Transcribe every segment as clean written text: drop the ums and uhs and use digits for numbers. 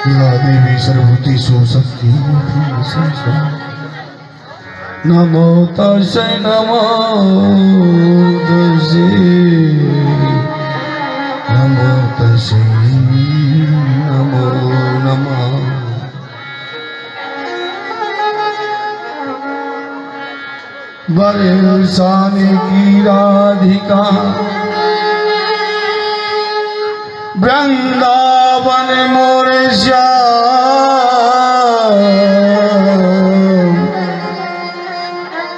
या देवी सर्वभूतेषु शक्ति नमो तस्यै नमो तस्यै नमो तस्यै नमो नमः। बरसाने की राधिका वृंदावन मोर श्याम,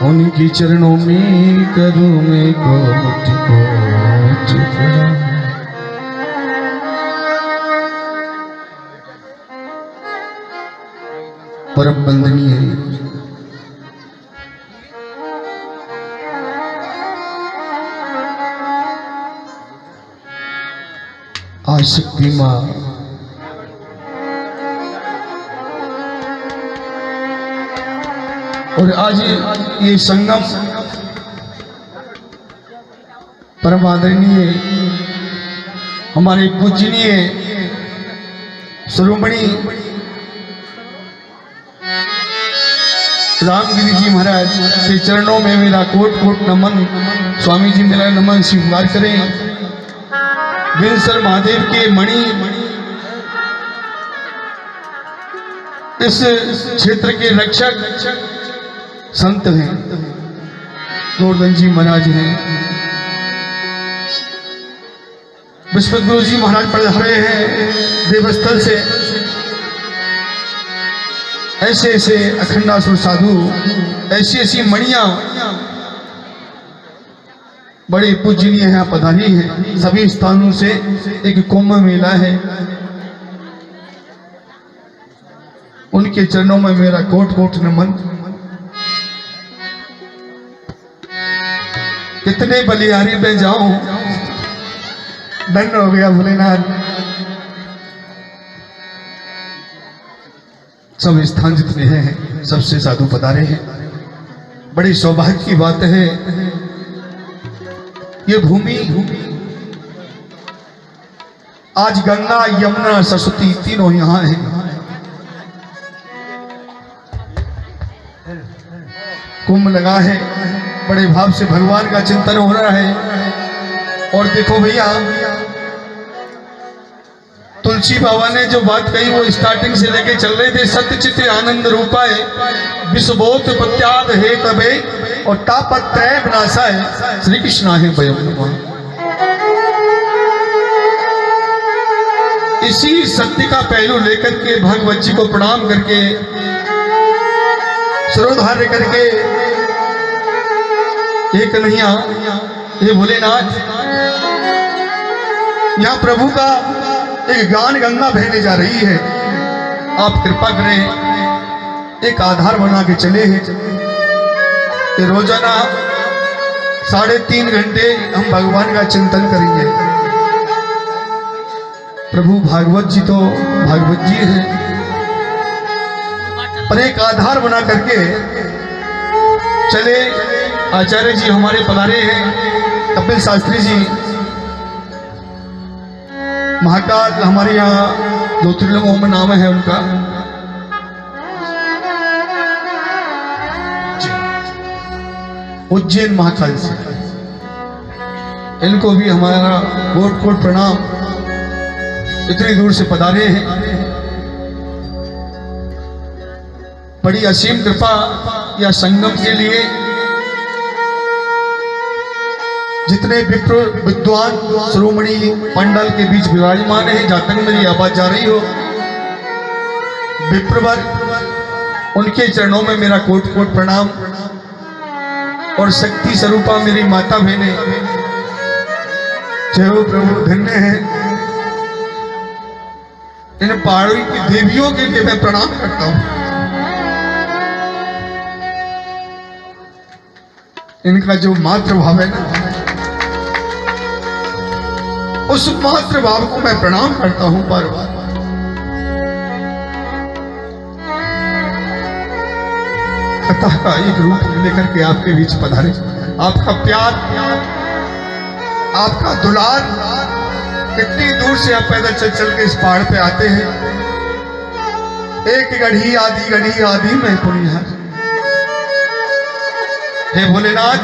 उनकी चरणों में करूं मैं कोटि कोटि प्रणाम। परम वंदनीय आशक्ति माँ और आज ये संगम परम आदरणीय हमारे पूजनीय शिरोमणि रामगिरी जी महाराज के चरणों में मेरा कोट कोट नमन। स्वामी जी मेरा नमन स्वीकार करें। विंसर महादेव के मणि इस क्षेत्र के रक्षक संत हैं, गोवर्धन जी महाराज हैं। विश्व गुरु जी महाराज पधारे हैं देवस्थल से। ऐसे ऐसे अखंडासुर साधु, ऐसी ऐसी मणियां बड़े पूजनीय यहाँ पधारी हैं। सभी स्थानों से एक कुंभ मेला है, उनके चरणों में मेरा कोट कोट नमन। कितने बलिहारी में जाऊं, दंड हो गया भोलेनाथ। सब स्थान जितने हैं सबसे साधु पधारे हैं। बड़ी सौभाग्य की बात है। ये भूमि आज गंगा यमुना सरस्वती तीनों यहाँ हैं। कुंभ लगा है, बड़े भाव से भगवान का चिंतन हो रहा है। और देखो भैया, तुलसी बाबा ने जो बात कही वो स्टार्टिंग से लेके चल रहे थे। सत्य चित आनंद रूपाय विश्वबोध प्रत्याद है तबे और तापत्रय विनाशाय श्री कृष्ण है वयम नमः। इसी सत्य का पहलू लेकर के भगवत जी को प्रणाम करके सिरोधार्य करके एक कन्हैया ये भोलेनाथ, यहाँ प्रभु का एक गान गंगा बहने जा रही है। आप कृपा करें, एक आधार बना के चले हैं कि रोजाना 3.5 घंटे हम भगवान का चिंतन करेंगे। प्रभु भागवत जी तो भागवत जी हैं, पर एक आधार बना करके चले। आचार्य जी हमारे पधारे हैं, कपिल शास्त्री जी महाकाल, हमारे यहाँ ज्योतिर्लिंगों में नाम है उनका। उज्जैन महाकाल से, इनको भी हमारा कोट कोट प्रणाम। इतनी दूर से पधारे हैं, बड़ी असीम कृपा या संगम के लिए। जितने विप्र विद्वान शिरोमणि पंडल के बीच विराजमान है, जहां तक मेरी आवाज जा रही हो, विप्रवर उनके चरणों में मेरा कोट कोट प्रणाम। और शक्ति स्वरूपा मेरी माता बहने, जय हो प्रभु, धन्य है। इन पहाड़ों की देवियों के लिए मैं प्रणाम करता हूं। इनका जो मातृ भाव है ना, उस मातृ भाव को मैं प्रणाम करता हूं बार बार। कथा का एक रूप लेकर के आपके बीच पधारे। आपका प्यार, आपका दुलार, कितनी दूर से आप पैदल चल चल के इस पहाड़ पे आते हैं। एक गढ़ी आदि में पुनिहार। हे भोलेनाथ,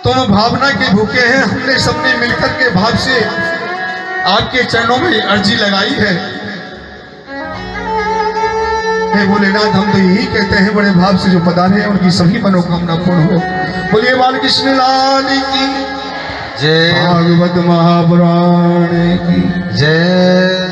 तुम भावना के भूखे हैं। हमने सबने मिलकर के भाव से आपके चरणों में अर्जी लगाई है। हे भोलेनाथ, हम तो यही कहते हैं बड़े भाव से जो पधारे हैं उनकी सभी मनोकामना पूर्ण हो। बोलिए बालकृष्ण लाल की जय, भागवत महापुराण की जय।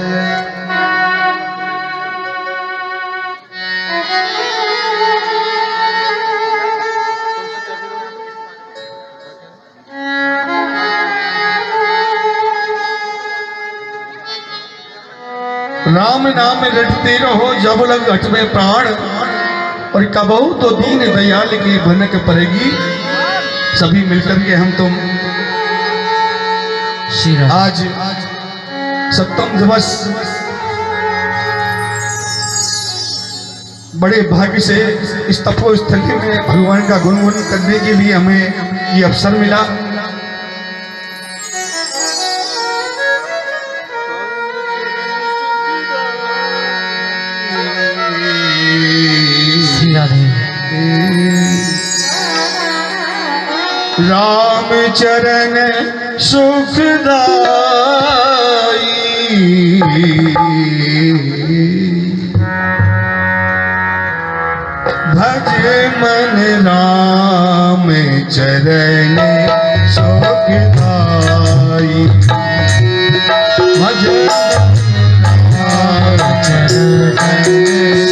राम नाम रटते रहो जब लग घट में प्राण, और कबहू तो दीन दयाल की भनक पड़ेगी। सभी मिलकर के हम तुम आज सप्तम दिवस बड़े भाग्य से इस तपोस्थली में भगवान का गुणगान करने के लिए हमें ये अवसर मिला। राम चरण सुखदाई, भज मन राम चरण सुखदाई, भज राम चरण सुखदाई।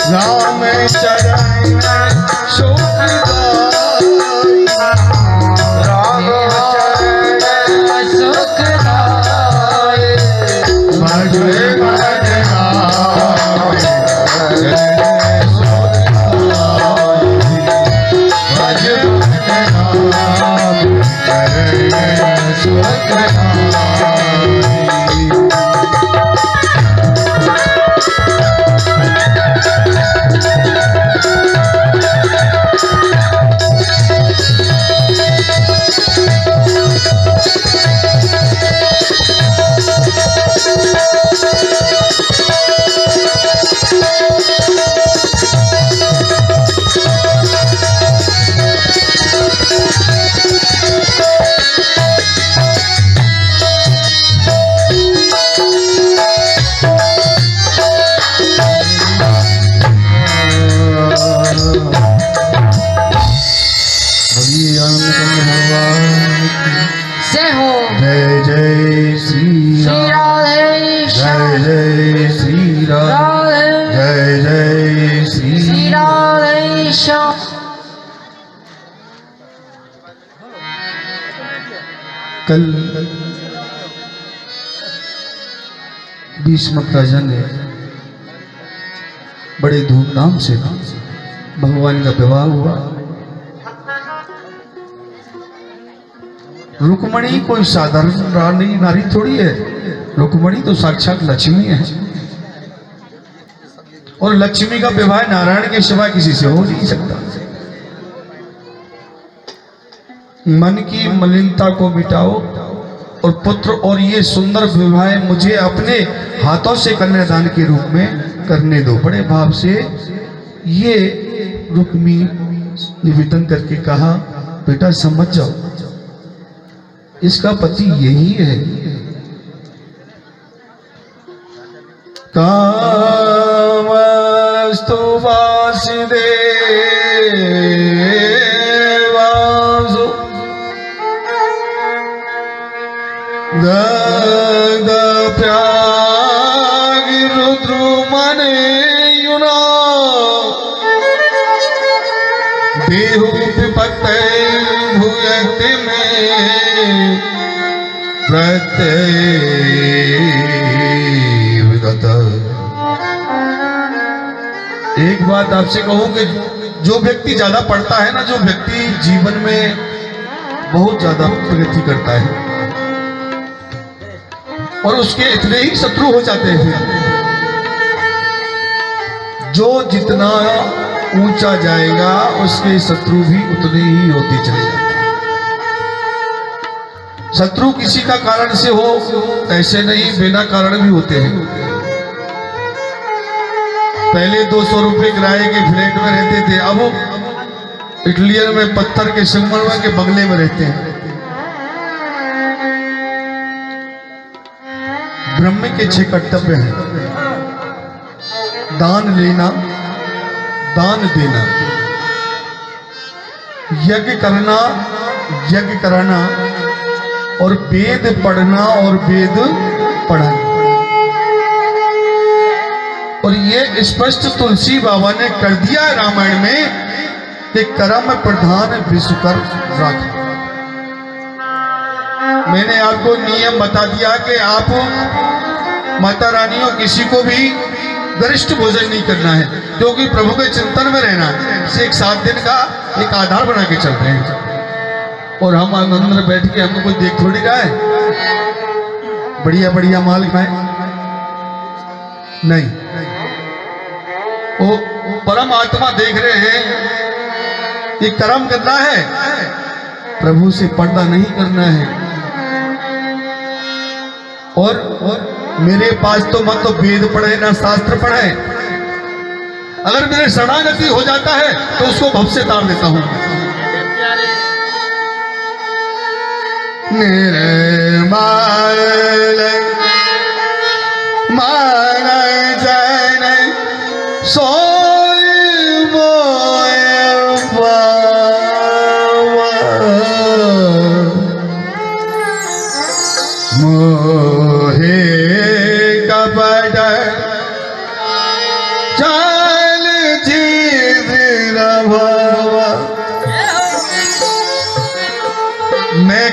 राम चरण सुखदाई राम चरण सुखदाई भज भज राम चरण सुखदाई भज भज राम चरण सुखदाई। जय हो जय जय श्री श्री राम राधे जय जय श्री राम राधे जय जय श्री श्री राधे श्याम। कल भीष्मक राजा ने बड़े धूमधाम से भगवान का विवाह हुआ। रुक्मणी कोई साधारण रानी नारी थोड़ी है, रुक्मणी तो साक्षात लक्ष्मी है और लक्ष्मी का विवाह नारायण के सिवा किसी से हो नहीं सकता। मन की मलिनता को मिटाओ और पुत्र और ये सुंदर विवाह मुझे अपने हाथों से कन्यादान के रूप में करने दो। बड़े भाव से ये रुक्मी निवेदन करके कहा, बेटा समझ जाओ, इसका पति यही है। कामस्तु वासुदेवासु दग्ध प्राग रुद्रमने युना देहु विपत्ते भूयते में प्रत्येक। एक बात आपसे कहूं कि जो व्यक्ति ज्यादा पढ़ता है ना, जो व्यक्ति जीवन में बहुत ज्यादा प्रगति करता है और उसके इतने ही शत्रु हो जाते हैं, जो जितना ऊंचा जाएगा उसके शत्रु भी उतने ही होते चले जाते हैं। शत्रु किसी का कारण से हो ऐसे नहीं, बिना कारण भी होते हैं। पहले 200 रुपए किराए के फ्लैट में रहते थे, अब इटलियन में पत्थर के संगमरमर के बंगले में रहते हैं। ब्रह्म के 6 कर्तव्य हैं: दान लेना, दान देना, यज्ञ करना, यज्ञ कराना और वेद पढ़ना और वेद पढ़ाना। और ये स्पष्ट तुलसी बाबा ने कर दिया है रामायण में कि कर्म प्रधान विश्वकर राख। मैंने आपको नियम बता दिया कि आप माता रानियों किसी को भी गरिष्ठ भोजन नहीं करना है, क्योंकि प्रभु के चिंतन में रहना है। इसे एक 7 दिन का एक आधार बना के चल रहे हैं और हम आनंद में बैठ के हमको कोई देख थोड़ी रहा है, बढ़िया बढ़िया माल खाए नहीं। वो परम आत्मा देख रहे हैं कि कर्म करना है, प्रभु से पर्दा नहीं करना है। और मेरे पास तो मत तो वेद पढ़े ना शास्त्र पढ़े, अगर मेरे शरणागति हो जाता है तो उसको भव से तार देता हूं। निर्मल मान जन सोई मोय मोहे कपट चल जी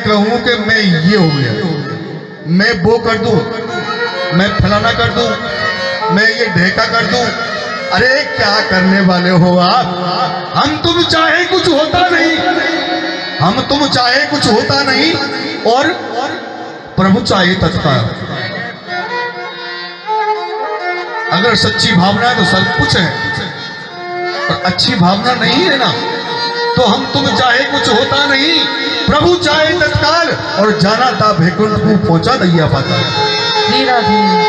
कहूं कि मैं ये हो गया, मैं वो कर दूं, मैं फलाना कर दूं, मैं ये ढेका कर दूं, अरे क्या करने वाले हो आप? हम तुम चाहे कुछ होता नहीं, हम तुम चाहे कुछ होता नहीं, और प्रभु चाहे तत्काल। अगर सच्ची भावना है तो सब कुछ है, और अच्छी भावना नहीं है ना, तो हम तुम चाहे कुछ होता नहीं, प्रभु चाहे तत्काल, और जाना था वैकुंठ को पहुंचा दैया पाता। धीरा धीरे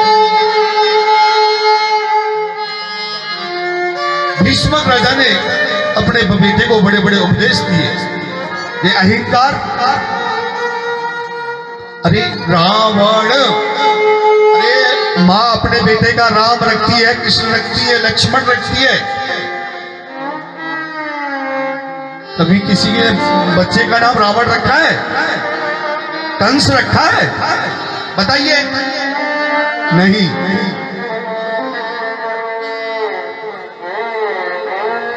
भीष्मक राजा ने अपने बेटे को बड़े बड़े उपदेश दिए। ये अहंकार, अरे रावण, अरे माँ अपने बेटे का राम रखती है, कृष्ण रखती है, लक्ष्मण रखती है, कभी किसी के बच्चे का नाम रावण रखा है? कंस रखा है? बताइए, नहीं।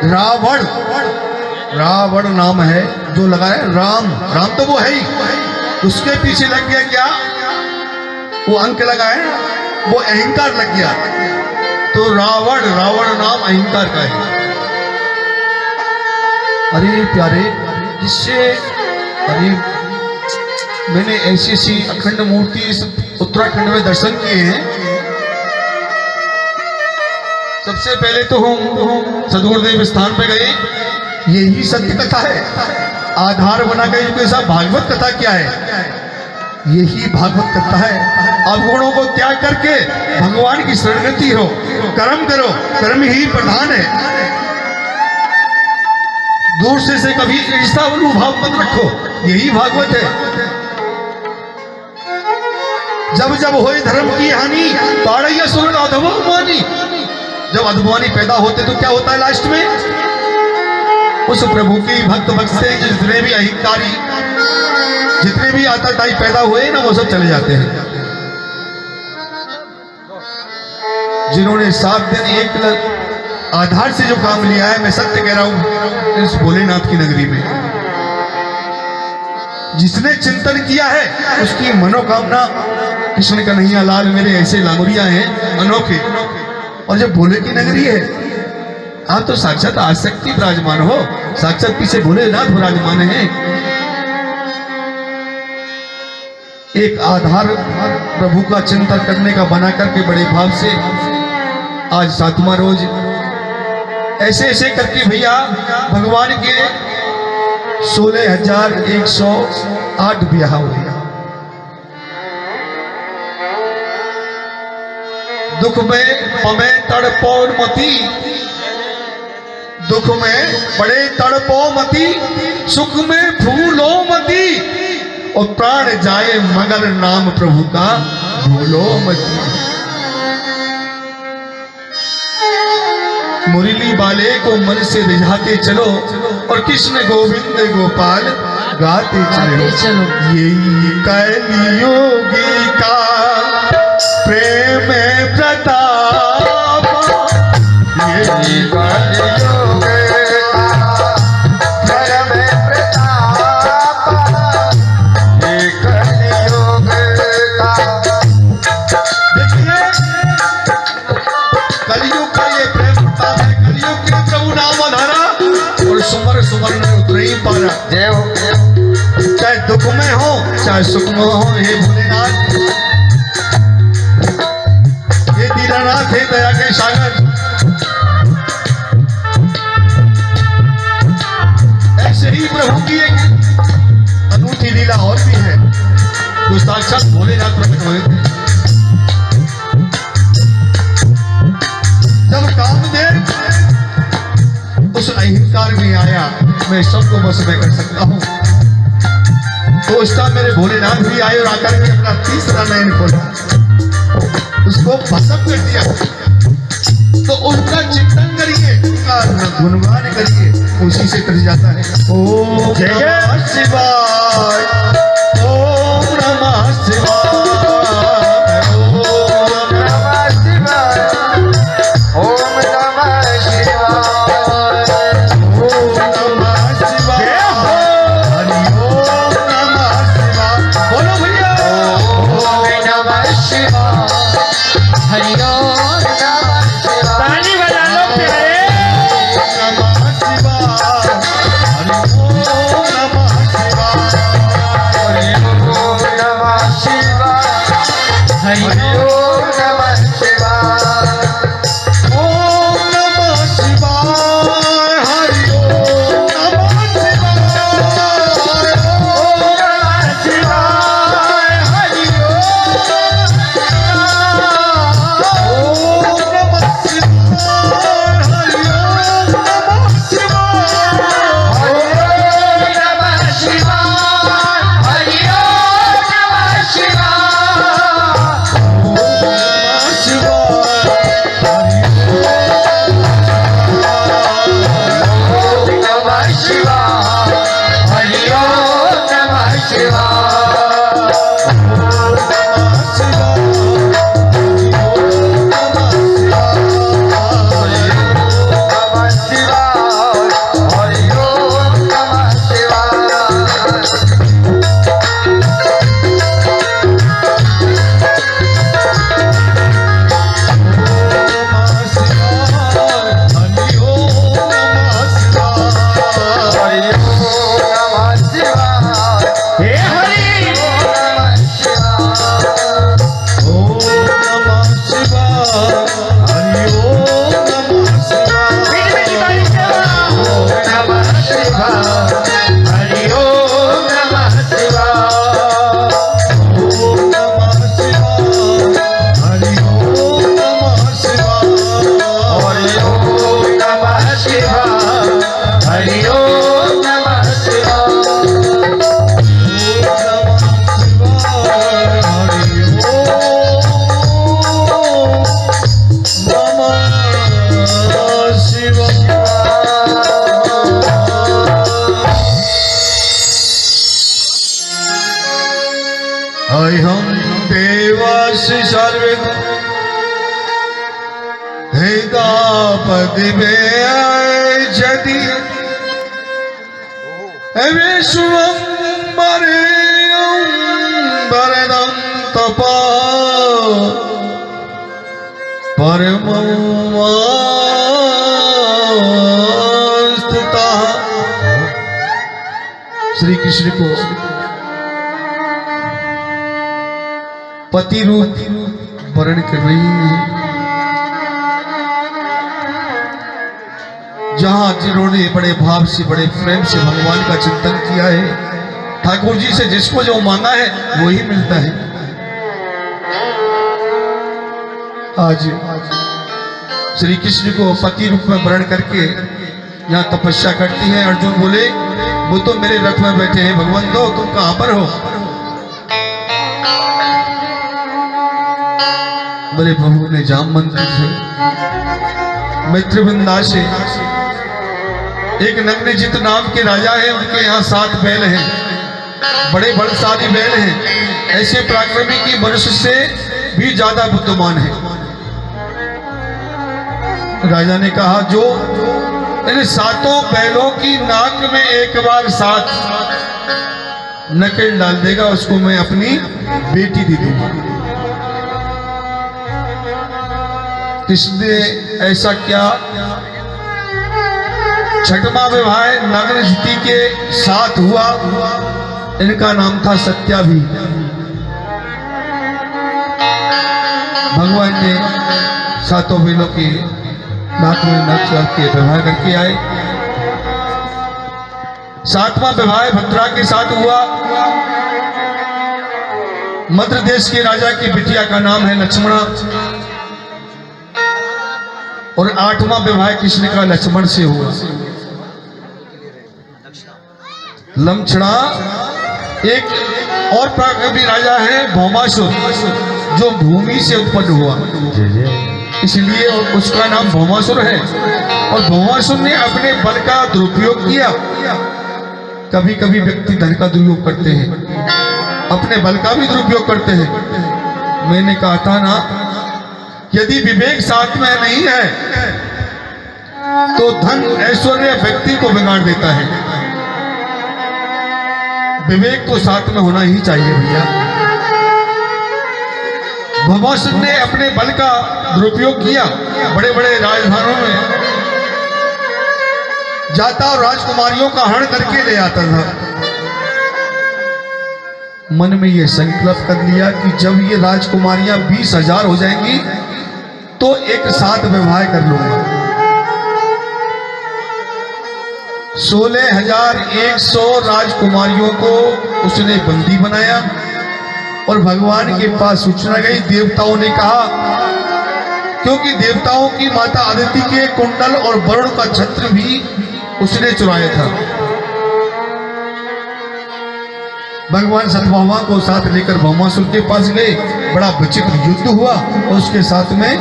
रावण, रावण नाम है जो लगाए, राम, राम तो वो है ही, उसके पीछे लग गया क्या, वो अंक लगाए, वो अहंकार लग गया, तो रावण, रावण नाम अहंकार का है। अरे प्यारे, इससे, अरे मैंने ऐसी ऐसी अखंड मूर्ति इस उत्तराखंड में दर्शन किए हैं। सबसे पहले तो हम सदगुरुदेव स्थान पे गए, यही सत्य कथा है, आधार बना गई, क्योंकि सब भागवत कथा क्या है, यही भागवत कथा है। अवगुणों को त्याग करके भगवान की शरणगति हो, कर्म करो, कर्म ही प्रधान है। दूर से कभी ऐसा अनुभव मत रखो, यही भागवत है। जब जब होए धर्म की हानि, ताड़ैया सुन अधमानी। जब अधमानी पैदा होते तो क्या होता है लास्ट में? उस प्रभु की भक्त से जितने भी अहंकारी, जितने भी आताताई पैदा हुए ना, वो सब चले जाते हैं। जिन्होंने 7 दिन एक आधार से जो काम लिया है, मैं सत्य कह रहा हूं, इस भोलेनाथ की नगरी में जिसने चिंतन किया है, उसकी मनोकामना कृष्ण कन्हैया लाल मेरे ऐसे लांगुरिया हैं अनोखे। और जब भोले की नगरी है, आप तो साक्षात आसक्ति विराजमान हो, साक्षात पीछे भोलेनाथ विराजमान है। एक आधार प्रभु का चिंतन करने का बना करके बड़े भाव से आज 7वां रोज ऐसे ऐसे करके भैया भगवान के 16,108 ब्याह हुए। दुख में पमे तड़पो मती, दुख में बड़े तड़पो मती, सुख में फूलो मती, और प्राण जाए मगर नाम प्रभु का भूलो मती। मुरली वाले को मन से रिझाते चलो, और कृष्ण गोविंद गोपाल गाते चलो। यही कलियुगी का प्रेम प्रताप, यही कलियुग का धर्म प्रताप, ये कलियुग का। देखिए, कलियुग का ये प्रेम प्रताप है। कलियुग के प्रभु नाम आधारा, और सुमर सुमर ने उतरे ही पारा। जय हो, चाहे दुख में हो चाहे सुख में हो, हे भोलेनाथ, हे दीनानाथ, हे दया के सागर, ऐसे ही प्रभु की एक अनूठी लीला और भी है, जो साक्षात भोलेनाथ प्रकट हुए थे। जब कामदेव उस अहंकार में आया, मैं सबको बस में कर सकता हूं, तो उस टाइम मेरे भोलेनाथ भी आए और आकर के अपना तीसरा नयन खोला, उसको भस्म कर दिया। तो उनका चिंतन करिए, उनका गुणगान करिए, उसी से कर जाता है। ओम जय जय। नमः शिवाय, ओम नमः शिवाय, ओम नमः शिवाय, ओम नमः शिवाय, ओम नमः शिवाय, हरि ओम नमः शिवाय। हरि ओम नमः शिवाय। हम देवासि सर्वे हेदापति जदि विश्वम्बरदं तपा परमस्थिता। श्री कृष्ण को पति रूप वर्ण कर रही है। जहां जिन्होंने बड़े भाव से बड़े प्रेम से भगवान का चिंतन किया है, ठाकुर जी से जिसको जो मांगा है वही मिलता है। आज श्री कृष्ण को पति रूप में वर्ण करके यहाँ तपस्या करती है। अर्जुन बोले वो तो मेरे रथ में बैठे हैं, भगवान दो तुम कहां पर हो? मेरे प्रभु ने जामवंती से मित्रवृंदा से एक नग्नजित नाम के राजा है, उनके यहाँ 7 बैल हैं, बड़े बलशाली बैल हैं, ऐसे पराक्रमी की मनुष्य से भी ज्यादा बुद्धिमान है। राजा ने कहा जो इन 7 बैलों की नाक में एक बार 7 नकेल डाल देगा उसको मैं अपनी बेटी दे दूंगा। किसने ऐसा क्या? 6वां विवाह नग्नजिती के साथ हुआ। इनका नाम था सत्याभी। भगवान ने 7 बैलों की नाक में नक के विवाह करके आए। 7वां विवाह भद्रा के साथ हुआ। मध्य देश के राजा की बिटिया का नाम है लक्ष्मणा। और 8वां विवाह कृष्ण का लक्ष्मण से हुआ। लमछड़ा एक और पराक्रमी राजा है भौमासुर, जो भूमि से उत्पन्न हुआ, इसलिए उसका नाम भौमासुर है। और भौमासुर ने अपने बल का दुरुपयोग किया। कभी कभी व्यक्ति धन का दुरुपयोग करते हैं, अपने बल का भी दुरुपयोग करते हैं। मैंने कहा था ना, यदि विवेक साथ में नहीं है तो धन ऐश्वर्य व्यक्ति को बिगाड़ देता है। विवेक तो साथ में होना ही चाहिए भैया। भौमासुर ने अपने बल का दुरुपयोग किया, बड़े बड़े राजधानियों में जाता और राजकुमारियों का हरण करके ले आता था। मन में यह संकल्प कर लिया कि जब ये राजकुमारियां 20,000 हो जाएंगी तो एक साथ विवाह कर लूंगा। 16,100 राजकुमारियों को उसने बंदी बनाया और भगवान के पास सूचना गई। देवताओं ने कहा, क्योंकि देवताओं की माता अदिति के कुंडल और वरुण का छत्र भी उसने चुराया था। भगवान सत्यभामा को साथ लेकर भौमासुर के पास गए। बड़ा विचित्र युद्ध हुआ और उसके साथ में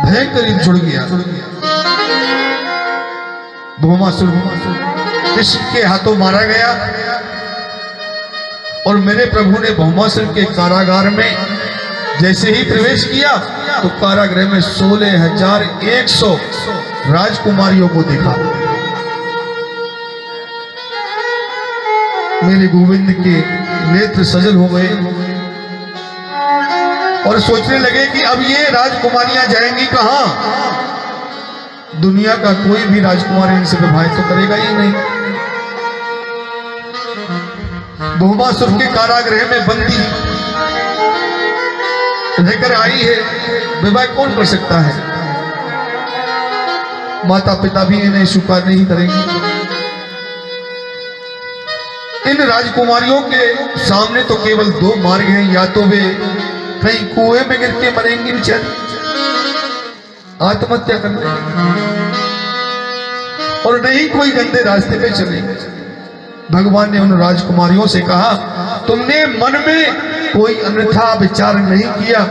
भयंकर युद्ध जुड़ गया। भौमासुर कृष्ण के हाथों मारा गया और मेरे प्रभु ने भौमासुर के कारागार में जैसे ही प्रवेश किया तो कारागृह में 16,100 राजकुमारियों को देखा। मेरे गोविंद के नेत्र सजल हो गए और सोचने लगे कि अब ये राजकुमारियां जाएंगी कहां? दुनिया का कोई भी राजकुमार इनसे विवाह तो करेगा ही नहीं। भौमासुर के कारागृह में बंदी रहकर आई है, विवाह कौन कर सकता है? माता पिता भी इन्हें स्वीकार नहीं करेंगे। इन राजकुमारियों के सामने तो केवल 2 मार्ग हैं, या तो वे कहीं कुएं में गिर के मरेंगी बेचारी, आत्महत्या कर लेंगे, और नहीं कोई गंदे रास्ते पे चले। भगवान ने उन राजकुमारियों से कहा, तुमने मन में कोई अन्यथा विचार नहीं किया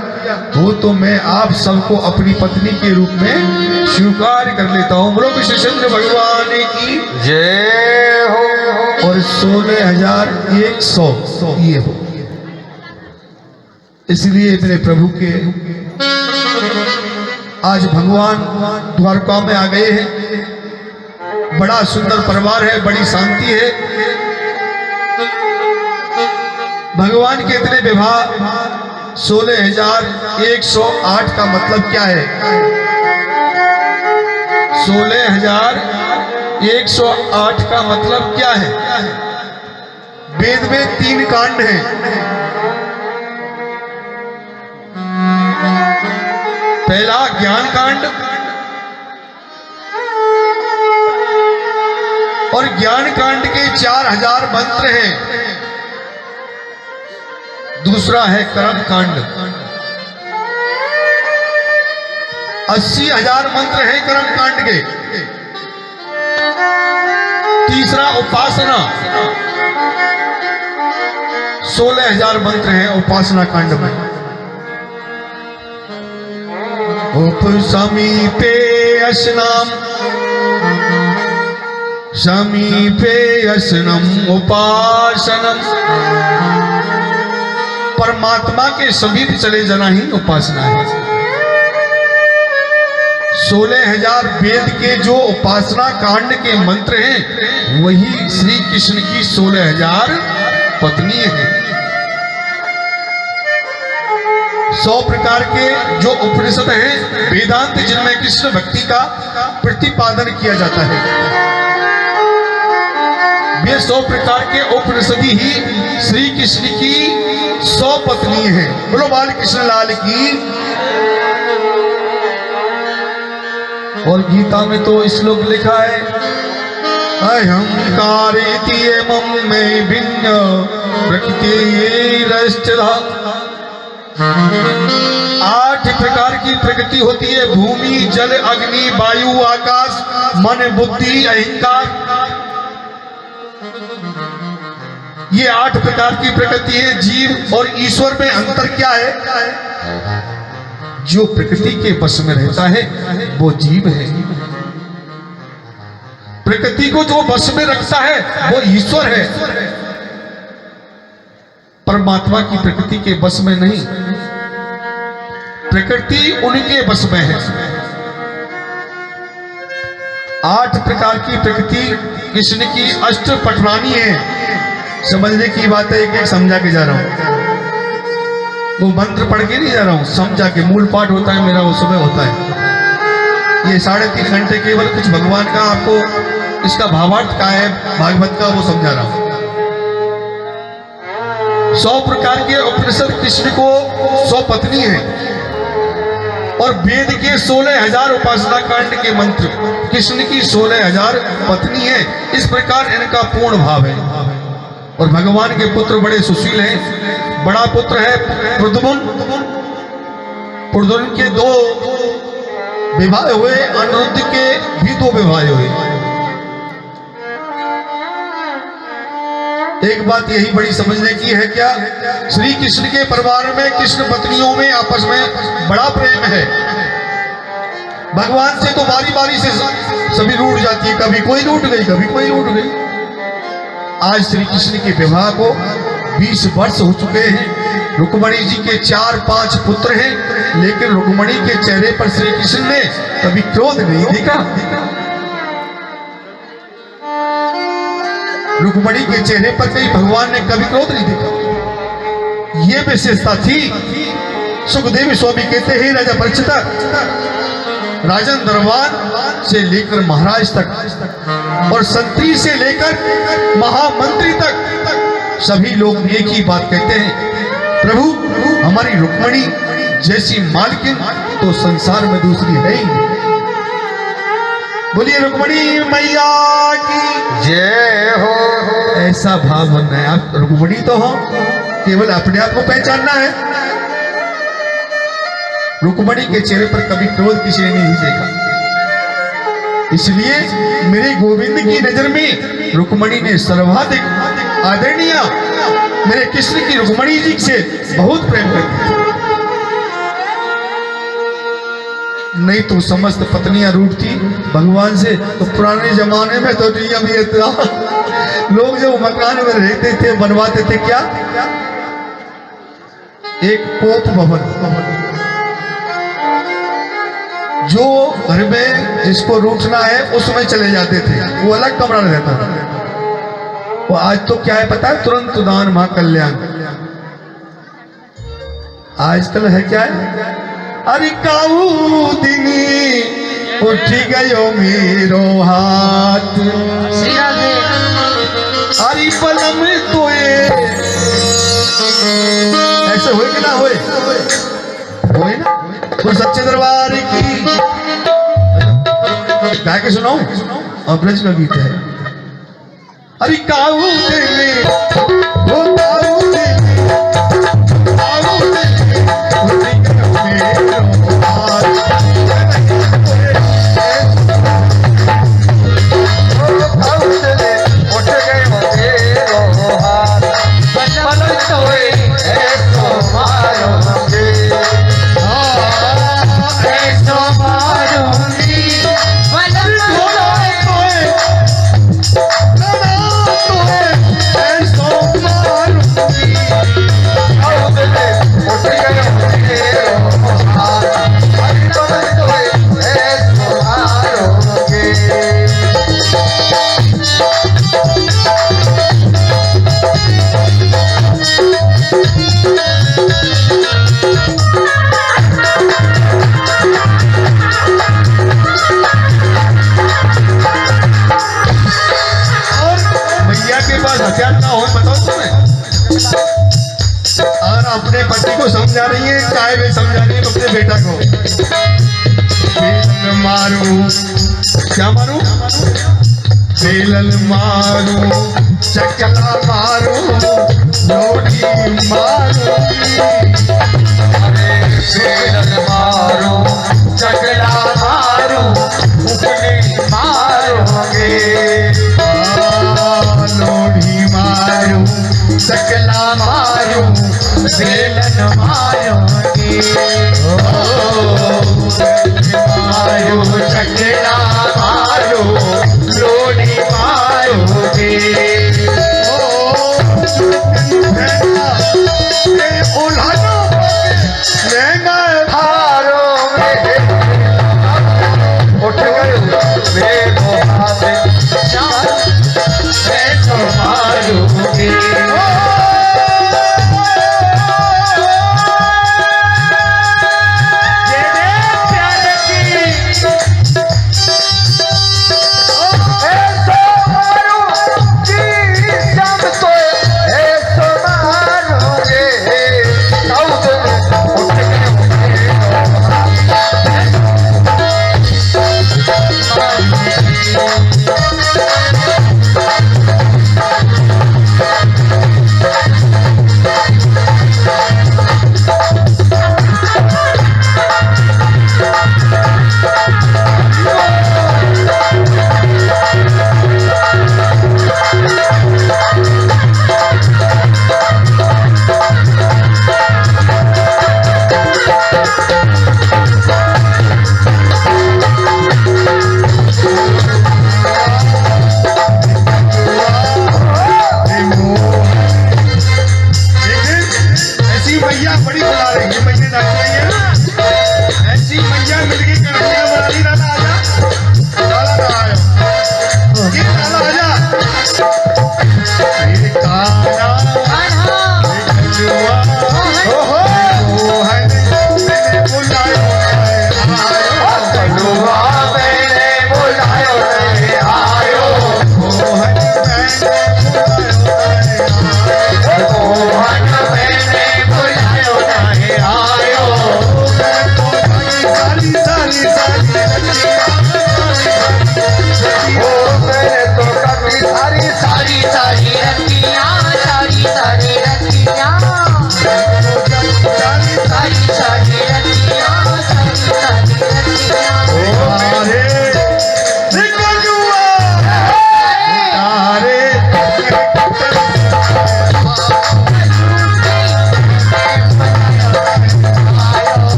हो तो मैं आप सबको अपनी पत्नी के रूप में स्वीकार कर लेता हूँ। बोलो कृष्णचंद्र भगवान की जय हो। और 16,100 ये हो। इसलिए मेरे प्रभु के आज भगवान द्वारका में आ गए हैं। बड़ा सुंदर परिवार है, बड़ी शांति है। भगवान के इतने विवाह 16,108 का मतलब क्या है? 16,108 का मतलब क्या है? वेद में 3 कांड हैं। पहला ज्ञान कांड, और ज्ञान कांड के 4,000 मंत्र हैं। दूसरा है कर्म कांड, 80,000 मंत्र हैं कर्म कांड के। तीसरा उपासना, 16,000 मंत्र हैं उपासना कांड में। उप समीपे अस्नाम समीपे असनम उपासनम। परमात्मा के समीप चले जाना ही उपासना है। 16,000 वेद के जो उपासना कांड के मंत्र हैं वही श्री कृष्ण की 16,000 पत्नी हैं। 100 प्रकार के जो उपनिषद हैं वेदांत जिनमें कृष्ण भक्ति का प्रतिपादन किया जाता है, वे 100 प्रकार के उपनिषदी ही श्री कृष्ण की 100 पत्नी हैं। बोलो बाल कृष्ण लाल की। और गीता में तो श्लोक लिखा है, अहंकार में भिन्न प्रकृति। 8 प्रकार की प्रकृति होती है, भूमि, जल, अग्नि, वायु, आकाश, मन, बुद्धि, अहंकार। ये 8 प्रकार की प्रकृति है। जीव और ईश्वर में अंतर क्या है? जो प्रकृति के वश में रहता है वो जीव है। प्रकृति को जो वश में रखता है वो ईश्वर है। परमात्मा की प्रकृति के वश में नहीं, प्रकृति उनके वश में है। 8 प्रकार की प्रकृति कृष्ण की अष्ट पटरानी है। समझने की बात है, एक एक समझा के जा रहा हूं। वो मंत्र पढ़ के नहीं जा रहा हूं, समझा के। मूल पाठ होता है मेरा, वो सुबह होता है। ये 3.5 घंटे केवल कुछ भगवान का आपको इसका भावार्थ का है, भागवत का, वो समझा रहा हूं। 100 प्रकार के उपनिषद कृष्ण को 100 पत्नी है, और वेद के 16,000 उपासना कांड के मंत्र कृष्ण की 16,000 पत्नी है। इस प्रकार इनका पूर्ण भाव है। और भगवान के पुत्र बड़े सुशील हैं। बड़ा पुत्र है प्रद्युम्न। प्रद्युम्न के 2 विवाह हुए, अनिरुद्ध के भी 2 विवाह हुए। एक बात यही बड़ी समझने की है, क्या श्री कृष्ण के परिवार में कृष्ण पत्नियों में आपस में बड़ा प्रेम है। भगवान से तो बारी बारी से सभी रूठ जाती है, कभी कोई रूठ गई, कभी कोई रूठ गई। आज श्री कृष्ण के विवाह को 20 वर्ष हो चुके हैं। रुक्मणी जी के 4-5 पुत्र हैं, लेकिन रुक्मणी के चेहरे पर श्री कृष्ण ने कभी क्रोध नहीं देखा। रुक्मणी के चेहरे पर कहीं भगवान ने कभी क्रोध नहीं देखा। ये विशेषता थी। सुखदेव स्वामी कहते हैं, राजा परीक्षित, राजन दरबार से लेकर महाराज तक और संतरी से लेकर महामंत्री तक सभी लोग एक ही बात कहते हैं, प्रभु हमारी रुक्मणी जैसी मालकिन तो संसार में दूसरी है ही नहीं। बोलिए रुक्मणी मैया की जय हो। ऐसा भाव बनना है। आप रुक्मणी तो हो, केवल अपने आप को पहचानना है। रुक्मणी के चेहरे पर कभी क्रोध किसी ने नहीं देखा। इसलिए मेरे गोविंद की नजर में रुक्मणी ने सर्वाधिक आदरणीय मेरे कृष्ण की रुक्मणी जी से बहुत प्रेम करती थी। नहीं तो समस्त पत्नियां रूठ थी भगवान से। तो पुराने जमाने में तो नियम ये था, लोग जब मकान में रहते थे बनवाते थे क्या, एक कोप भवन, जो घर में जिसको रूठना है उसमें चले जाते थे, वो अलग कमरा रहता था। वो आज तो क्या है पता है, तुरंत दान मां कल्याण। आजकल है क्या है, अरे काऊ दिनी उठ गयो मेरो हाथ, श्री राधे। अरे पलम तो ऐसे होए कि ना होए, होए ना। तो सच्चे दरबार की गा के सुनाऊं, और ब्रज का गीत है। अरे काऊ दिनी वो काऊ दिनी, काऊ दिनी उठ गयो मेरो हाथ। हथियार क्या हो बताओ तुम्हें। और अपने पति को समझा रही है, चाहे वे समझा रही है अपने बेटा को। बेलन मारू, क्या मारू, बेलन मारू, चकला मारू, लोटी मारू, बेलन मारू, चकला मारू, उंगली मारोगे, लोढ़ी मारू, चकला मारू, बेलन मारोगे, मारू, चकला मारू, लोड़ी मारोगे। उठ गए मेरे हाथ मारोगे।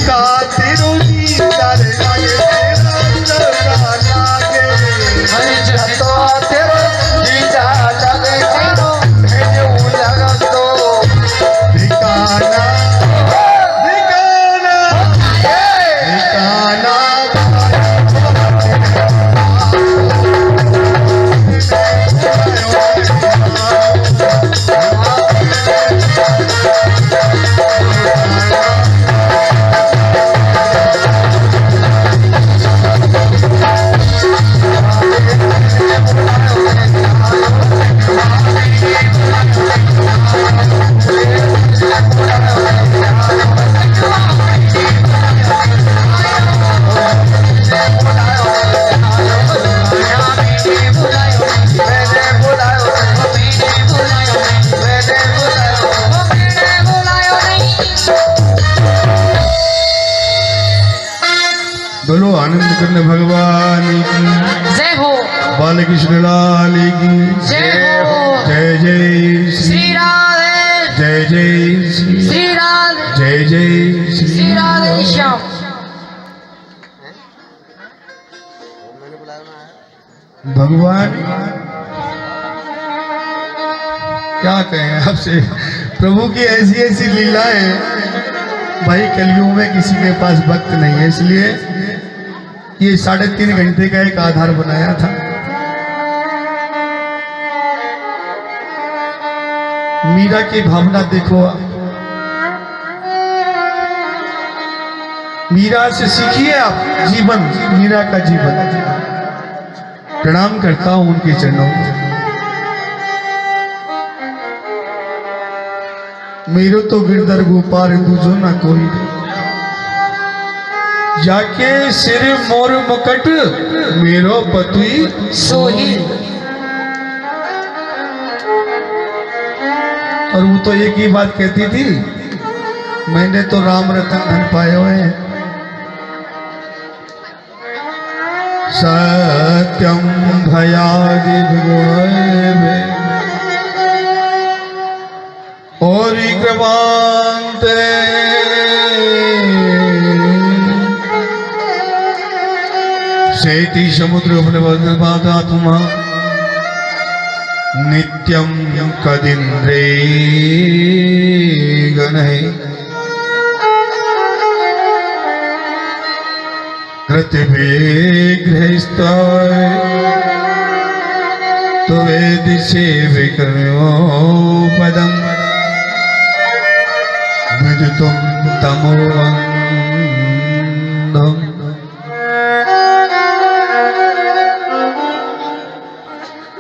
खातिर दीदार लागे तेरा लागे तो तेरा जीजा लगे भेजू लगन तो ठिकाना ठिकाना ठिकाना बोलो आनंद करने भगवान की जय हो बालकृष्ण लाल की जय हो जय जय श्री श्री राधे जय जय श्री श्री राधे जय जय श्री श्री राधे श्याम भगवान क्या कहें आपसे प्रभु की ऐसी ऐसी लीलाएं भाई कलयुग में किसी के पास वक्त नहीं है, इसलिए ये 3.5 घंटे का एक आधार बनाया था। मीरा की भावना देखो, मीरा से सीखिए आप जीवन, मीरा का जीवन। प्रणाम करता हूं उनके चरणों में। मेरो तो गिरधर गोपाल दूजो ना कोई, जाके सिर मोर मुकट मेरो पतुई सोही। और वो तो एक ही बात कहती थी, मैंने तो राम रतन धन पाए हुए हैं। सत्यम भयादि गुण और कृपांत सेति समुद्र उपलब्धात्मा नित्यम कदिन्द्रे गणै कृतविग्रहस्त तो वेद से विक्रमो पदम विदुतुम तमोवंदम।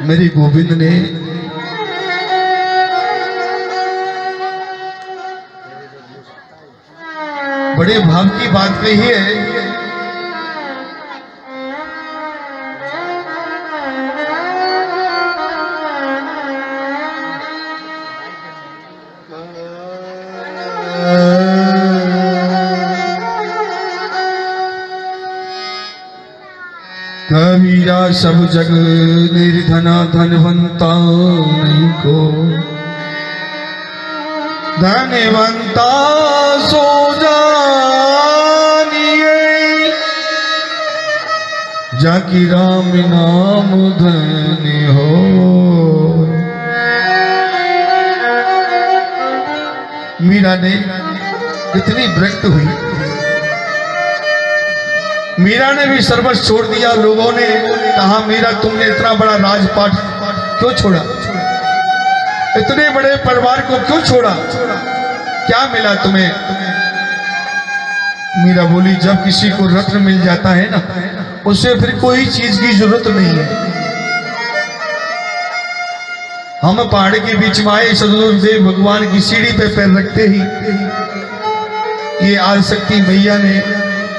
मेरी गोविंद ने बड़े भाव की बात कही है। कबीरा सब जग निर्धना धनवंता नहीं को, धनवंता सो जानिए जाकी राम नाम धन हो। मीरा ने इतनी विरक्त हुई, मीरा ने भी सर्वस्व छोड़ दिया। लोगों ने कहा मीरा तुमने इतना बड़ा राजपाट क्यों छोड़ा, इतने बड़े परिवार को क्यों छोड़ा, क्या मिला तुम्हें? मीरा बोली जब किसी को रत्न मिल जाता है ना, उसे फिर कोई चीज की जरूरत नहीं है। हम पहाड़ के बीच में आए, सदगुरुदेव भगवान की सीढ़ी पे पैर रखते ही ये आदिशक्ति मैया ने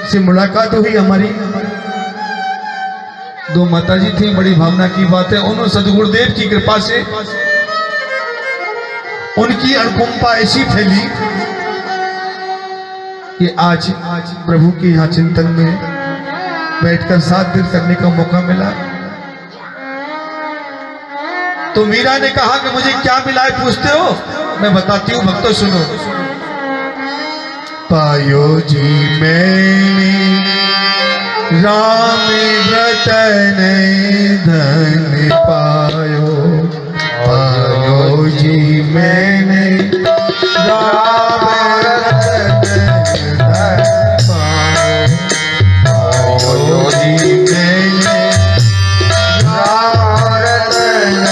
से मुलाकात हुई हमारी। दो माताजी थी, बड़ी भावना की बात है। उन्होंने सदगुरुदेव की कृपा से उनकी अनुकंपा ऐसी फैली कि आज प्रभु के यहाँ चिंतन में बैठकर 7 दिन करने का मौका मिला। तो मीरा ने कहा कि मुझे क्या मिला है पूछते हो, मैं बताती हूँ भक्तों सुनो। पायो जी मैंने राम रतन धन पायो। पायो जी मैंने राम रतन धन पायो। पायो जी मैंने राम रतन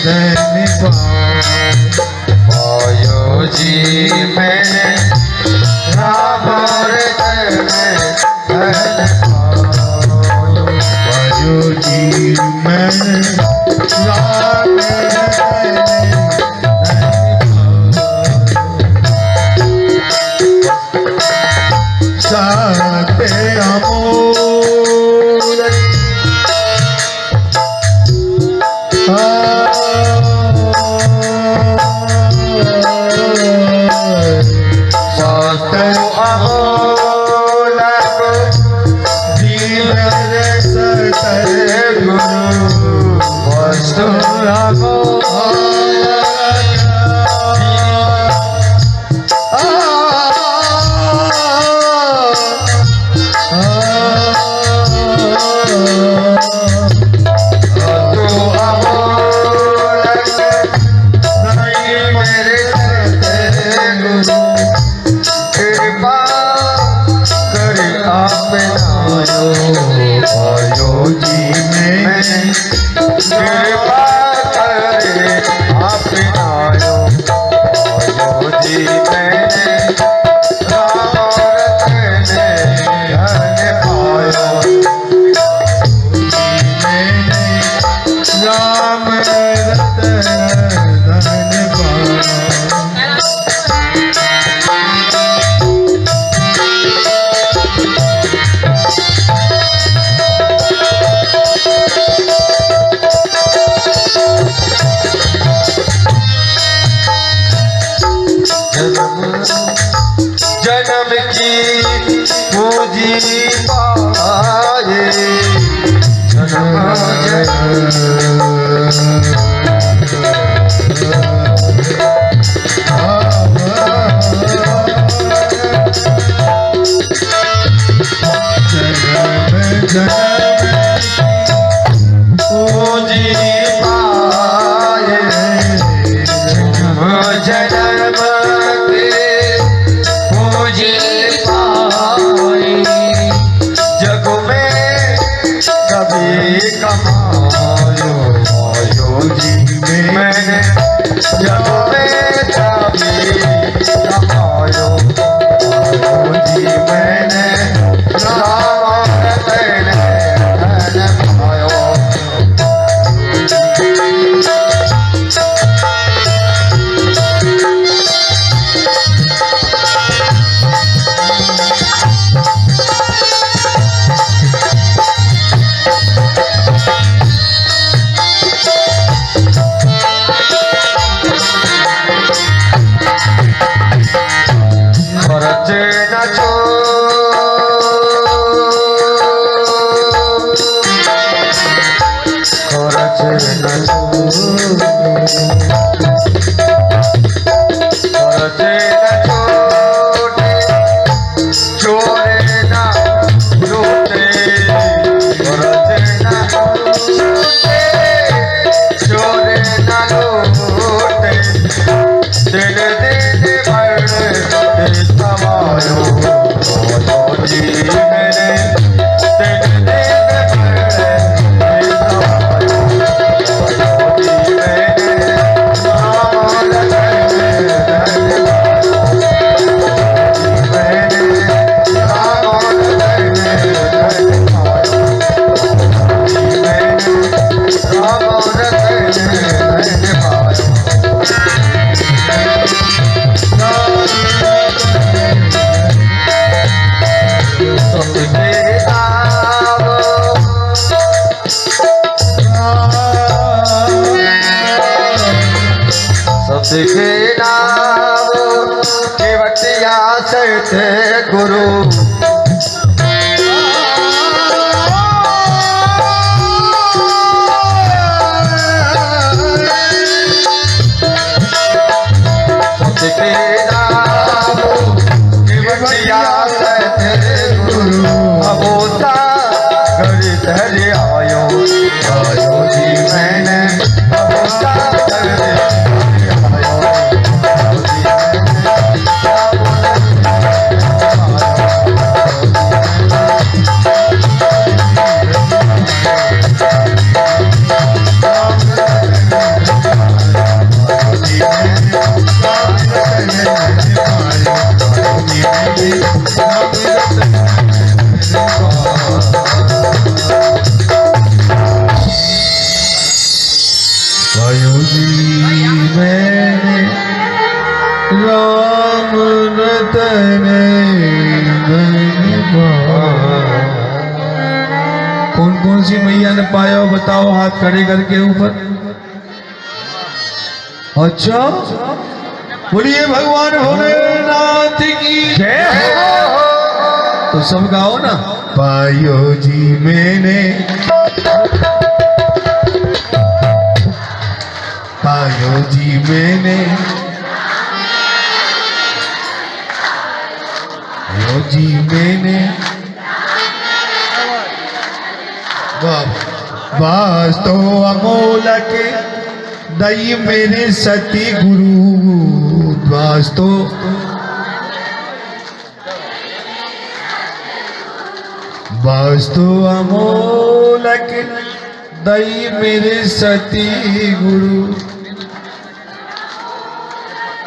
धन पायो जी मैंने राम रतन धन पायो। पायो जी मैंने राम रतन सत्य अमोल पायो जी मैंने कृपा करे अपनायो। पायो जी मैंने राम रतन धन पायो। मैंने राम रतन धन पायो। जन्म की पूंजी पाए। जन्म पूंजी पाए। जन्म के पूंजी पाए। जग में सभी कमायो। पायो जी मैंने जग में सभी कमायो। पायो जी मैंने राम रतन धन पायो। खर्च न छो खर्च न छो खर्च न छोटे चोरे न लूटे। खर्च न छूटे चोरे न लूटे। दिन दिन भर समायो। पायो जी मैंने दिन दिन भर समायो। पायो जी मैंने राम रतन धन पायो। मैंने राम रतन धन पायो। मैंने राम रतन धन पायो। सबके नाम केवटिया से गुरु। अन पायो, बताओ हाथ खड़े करके ऊपर। अच्छा, बोलिए भगवान भोलेनाथ की जय हो। तो सब गाओ ना। पायो जी मैंने, पायो जी मैंने, पायो जी मैंने, वास्तव अमोलक दई मेरे सती गुरु, वास्तव वास्तु अमोलक दई मेरे सती गुरु।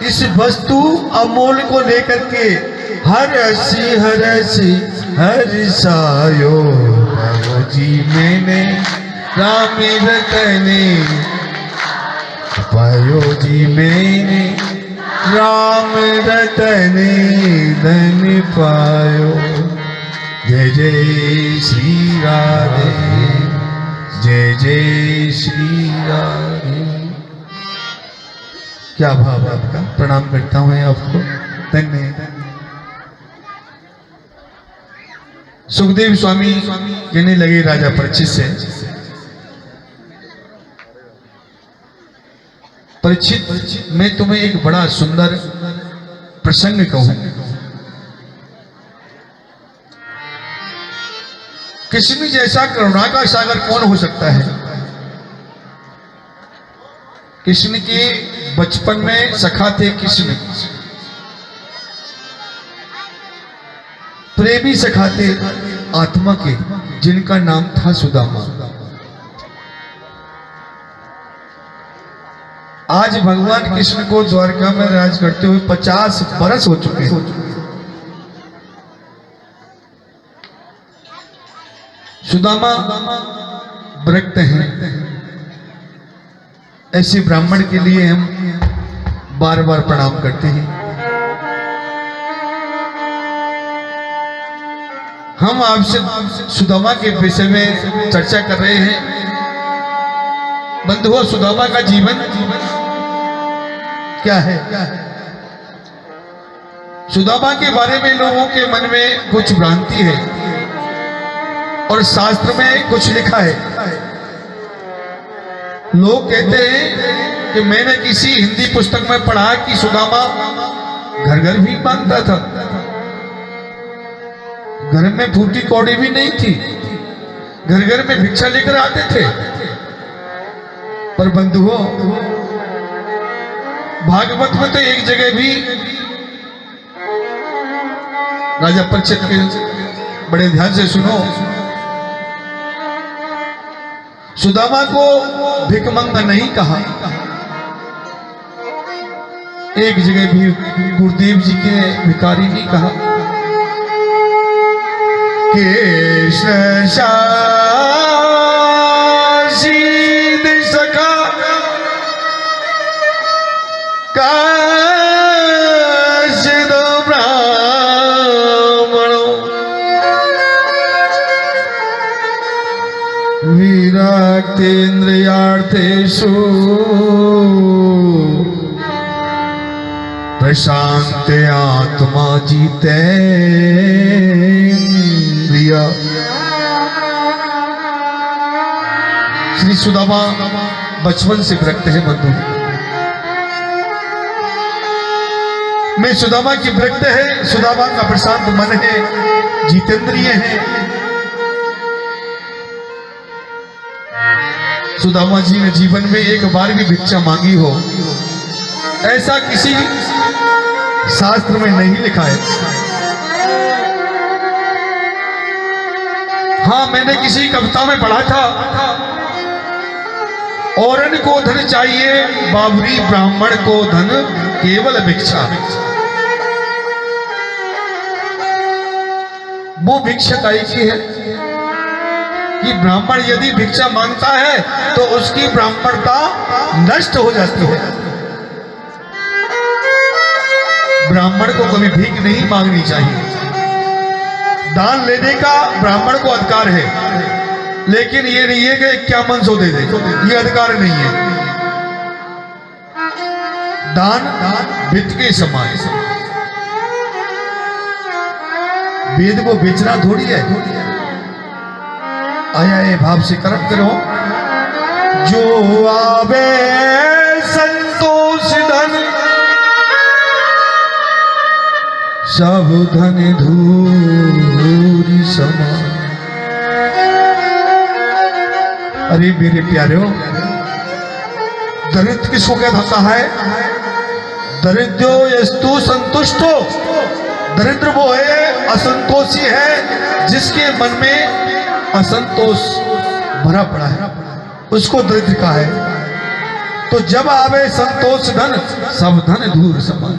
इस वस्तु अमोल को लेकर के हरसी हरसी हर्षायो, पायो जी मैंने राम रतने, पायो जी मैंने राम रतने धन पायो। जय जय श्री राधे, जय जय श्री राधे। क्या भाव आपका, प्रणाम करता हूं मैं आपको, धन्य। सुखदेव स्वामी कहने लगे राजा परीक्षित से, परीक्षित मैं तुम्हें एक बड़ा सुंदर प्रसंग कहूं। कृष्ण जैसा करुणा का सागर कौन हो सकता है। कृष्ण के बचपन में सखा थे कृष्ण, प्रेमी सखा थे आत्मा के, जिनका नाम था सुदामा। आज भगवान कृष्ण को द्वारका में राज करते हुए 50 बरस हो चुके हैं। सुदामा व्रत हैं, ऐसे ब्राह्मण के लिए हम बार बार प्रणाम करते हैं। हम आपसे सुदामा के विषय में चर्चा कर रहे हैं। बंधुओं, सुदामा का जीवन क्या है? सुदामा के बारे में लोगों के मन में कुछ भ्रांति है और शास्त्र में कुछ लिखा है। लोग कहते हैं कि मैंने किसी हिंदी पुस्तक में पढ़ा कि सुदामा घर घर भी मांगता था, घर में फूटी कौड़ी भी नहीं थी, घर घर में भिक्षा लेकर आते थे। पर बंधुओं, भागवत में तो एक जगह भी राजा परीक्षित के बड़े ध्यान से सुनो, सुदामा को भिकमंगा नहीं कहा। एक जगह भी गुरुदेव जी के भिखारी नहीं कहा। कृष्ण शासित सखा काशिद ब्राह्मणो, विरक्तेन्द्रियार्थेषु प्रशांत आत्मा जितेन्द्रिया। श्री सुदामा बचपन से विरक्त है बंधु। मैं सुदामा की विरक्त है, सुदामा का प्रशांत मन है, जितेंद्रिय है। सुदामा जी ने जीवन में एक बार भी भिक्षा मांगी हो, ऐसा किसी शास्त्र में नहीं लिखा है। हाँ, मैंने किसी कविता में पढ़ा था, औरन को धन चाहिए, बाबरी ब्राह्मण को धन केवल भिक्षा। वो भिक्षा की है कि ब्राह्मण यदि भिक्षा मांगता है तो उसकी ब्राह्मणता नष्ट हो जाती है। ब्राह्मण को कभी भीख नहीं मांगनी चाहिए। दान लेने का ब्राह्मण को अधिकार है, लेकिन ये नहीं है कि 51 सौ दे दे, ये अधिकार नहीं है। दान वित्त के समान, वेद को बेचना थोड़ी है। आया ये भाव से कर्म करो। जो आवे संतोष धन, सब धन धूरी समान। अरे मेरे प्यारे, दरिद्र किसको कहता है? दरिद्रो यस्तु संतुष्टो। दरिद्र वो है, असंतोषी है, जिसके मन में असंतोष भरा पड़ा है, उसको दरिद्र का है। तो जब आवे संतोष धन, सब धन दूर समान।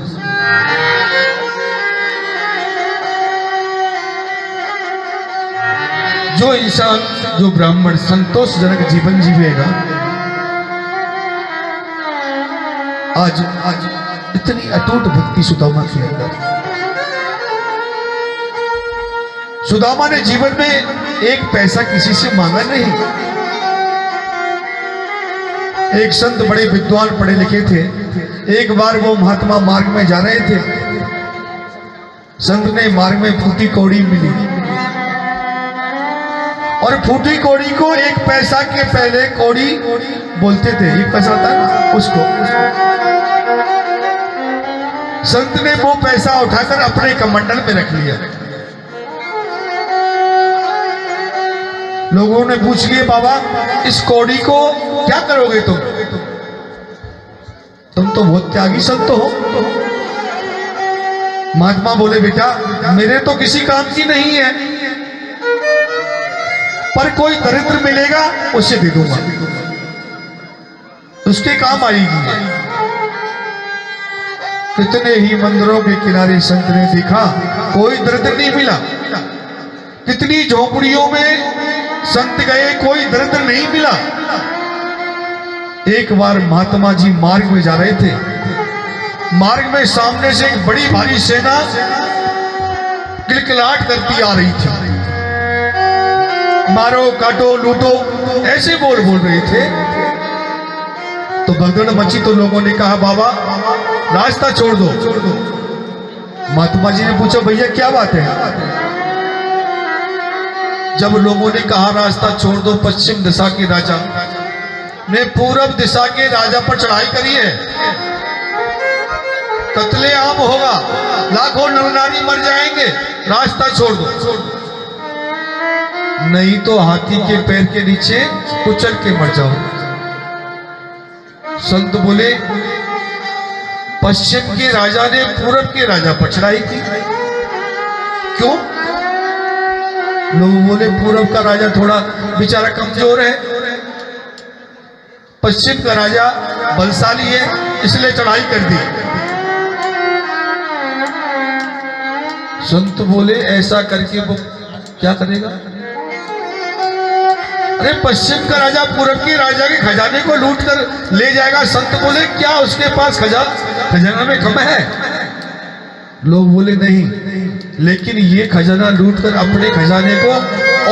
जो इंसान, जो ब्राह्मण संतोषजनक जीवन जीवेगा, आज इतनी अटूट भक्ति सुदामा के अंदर। सुदामा ने जीवन में एक पैसा किसी से मांगा नहीं। एक संत बड़े विद्वान पढ़े लिखे थे। एक बार वो महात्मा मार्ग में जा रहे थे। संत ने मार्ग में फूटी कौड़ी मिली, और फूटी कौड़ी को एक पैसा के पहले कौड़ी बोलते थे। एक पैसा था ना, उसको संत ने वो पैसा उठाकर अपने कमंडल में रख लिया। लोगों ने पूछ लिया, बाबा इस कौड़ी को क्या करोगे तुम? तुम तो बहुत त्यागी संत हो। महात्मा बोले, बेटा मेरे तो किसी काम की नहीं है, पर कोई दरिद्र मिलेगा उससे दे दूंगा, उसके काम आएगी। कितने ही मंदिरों के किनारे संत ने देखा, कोई दरिद्र नहीं मिला। कितनी झोपड़ियों में संत गए, कोई दरिद्र नहीं मिला। एक बार महात्मा जी मार्ग में जा रहे थे। मार्ग में सामने से एक बड़ी भारी सेना किलकिलाहट करती आ रही थी। मारो काटो लूटो ऐसे बोल रहे थे। तो भगदड़ मची। तो लोगों ने कहा, बाबा रास्ता छोड़ दो। महात्मा जी ने पूछा, भैया क्या बात है? जब लोगों ने कहा रास्ता छोड़ दो, पश्चिम दिशा के राजा ने पूरब दिशा के राजा पर चढ़ाई करी है। कत्लेआम होगा, लाखों नर नारी मर जाएंगे, रास्ता छोड़ दो, नहीं तो हाथी के पैर के नीचे कुचल के मर जाओ। संत बोले, पश्चिम के राजा ने पूरब के राजा पर चढ़ाई की, क्यों? लोग बोले, पूरब का राजा थोड़ा बेचारा कमजोर है, पश्चिम का राजा बलशाली है, इसलिए चढ़ाई कर दी। संत बोले, ऐसा करके वो क्या करेगा? अरे पश्चिम का राजा पूरब के राजा के खजाने को लूट कर ले जाएगा। संत बोले, क्या उसके पास खजाना में कम है? लोग बोले, नहीं, लेकिन ये खजाना लूट कर अपने खजाने को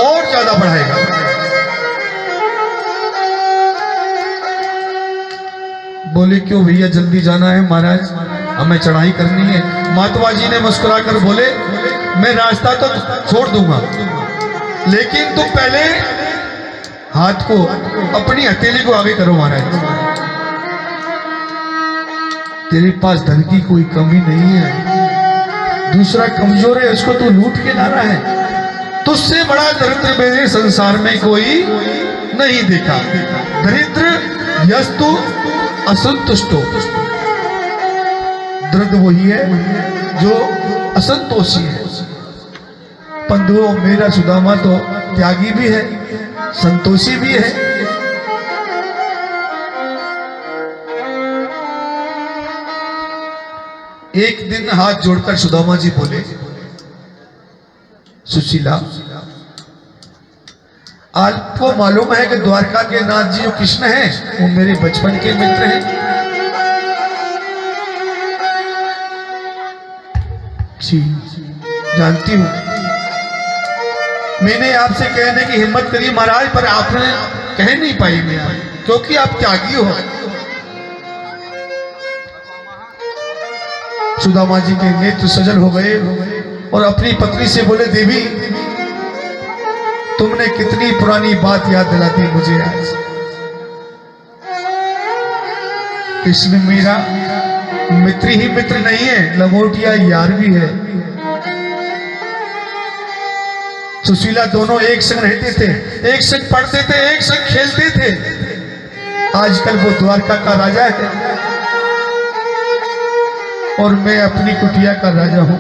और ज्यादा बढ़ाएगा। बोले, क्यों भैया जल्दी जाना है? महाराज हमें चढ़ाई करनी है। महात्मा जी ने मुस्कुराकर बोले, मैं रास्ता तो छोड़ दूंगा, लेकिन तुम पहले हाथ को, अपनी हथेली को आगे करो। महाराज तेरे पास धन की कोई कमी नहीं है, दूसरा कमजोर है, उसको तू लूट के ला रहा है। तुझसे बड़ा दरिद्र मेरे संसार में कोई नहीं देखा। दरिद्र यस्तु असंतुष्टो। दरिद्र वही है जो असंतोषी है। बंधुओं, मेरा सुदामा तो त्यागी भी है, संतोषी भी है। एक दिन हाथ जोड़कर सुदामा जी बोले, सुशीला, आपको मालूम है कि द्वारका के नाथ जी जो कृष्ण हैं, वो मेरे बचपन के मित्र हैं। जी जानती हूं, मैंने आपसे कहने की हिम्मत करी महाराज, पर आपने कह नहीं पाई मैं, क्योंकि आप त्यागी हो। सुदामा जी के नेत्र सजल हो गए और अपनी पत्नी से बोले, देवी तुमने कितनी पुरानी बात याद दिलाती मुझे आज। कृष्ण मेरा मित्र ही मित्र नहीं है, लंगोटिया यार भी है। सुशीला दोनों एक संग रहते थे, एक संग पढ़ते थे, एक संग खेलते थे। आजकल वो द्वारका का राजा है और मैं अपनी कुटिया का राजा हूं।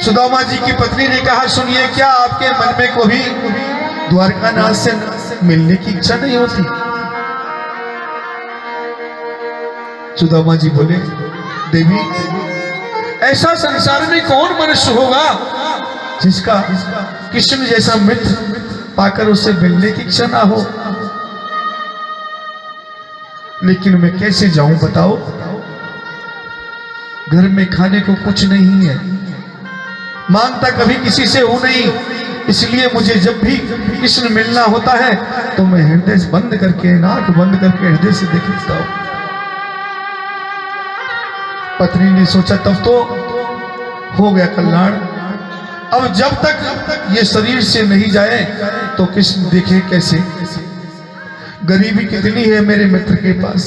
सुदामा जी की पत्नी ने कहा, सुनिए, क्या आपके मन में कभी द्वारका नाथ से मिलने की इच्छा नहीं होती? सुदामा जी बोले, देवी ऐसा संसार में कौन मनुष्य होगा जिसका कृष्ण जैसा मित्र पाकर उससे मिलने की इच्छा ना हो। लेकिन मैं कैसे जाऊं बताओ, घर में खाने को कुछ नहीं है, मांगता कभी किसी से हूं नहीं, इसलिए मुझे जब भी कृष्ण मिलना होता है तो मैं हृदय बंद करके, नाक बंद करके हृदय से देख लेता हूं। पत्नी ने सोचा तब तो हो गया कल्याण, अब जब तक ये शरीर से नहीं जाए तो कृष्ण देखे कैसे। गरीबी कितनी है मेरे मित्र के पास।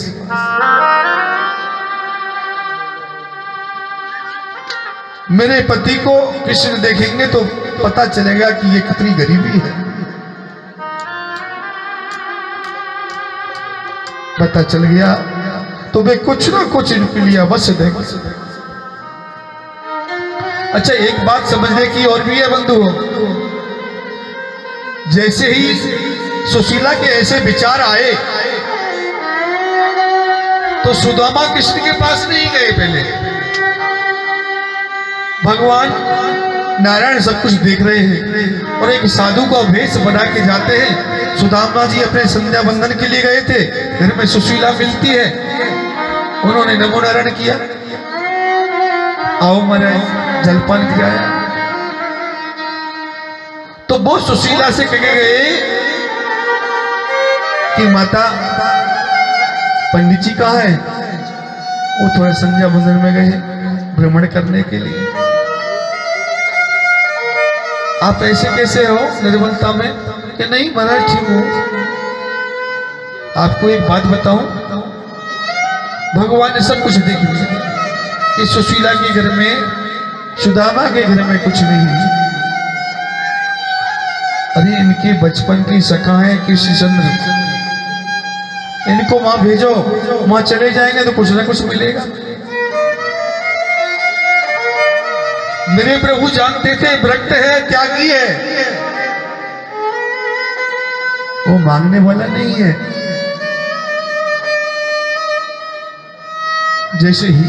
मेरे पति को कृष्ण देखेंगे तो पता चलेगा कि ये कितनी गरीबी है। पता चल गया तो वे कुछ ना कुछ इनके लिए अवश्य देंगे। अच्छा, एक बात समझने की और भी है बंधु, जैसे ही सुशीला के ऐसे विचार आए तो सुदामा कृष्ण के पास नहीं गए। पहले भगवान नारायण सब कुछ देख रहे हैं और एक साधु का भेष बना के जाते हैं। सुदामा जी अपने संध्या बंदन के लिए गए थे, घर में सुशीला मिलती है, उन्होंने नमो नारायण किया, आओ महाराज जलपान किया। तो वो सुशीला से कहे गए कि माता पंडित जी कहाँ है? वो थोड़ा संध्या बंदन में गए भ्रमण करने के लिए। आप ऐसे कैसे हो निर्बलता में? कि नहीं महाराज ठीक हूं। आपको एक बात बताऊं, भगवान ने सब कुछ देख लिया कि सुशीला के घर में, सुदामा के घर में कुछ नहीं है। अरे इनके बचपन की सखा है कृष्णचंद्र, इनको वहां भेजो, वहां चले जाएंगे तो कुछ ना कुछ मिलेगा। मेरे प्रभु जानते थे विरक्त है, त्यागी है, वो मांगने वाला नहीं है। जैसे ही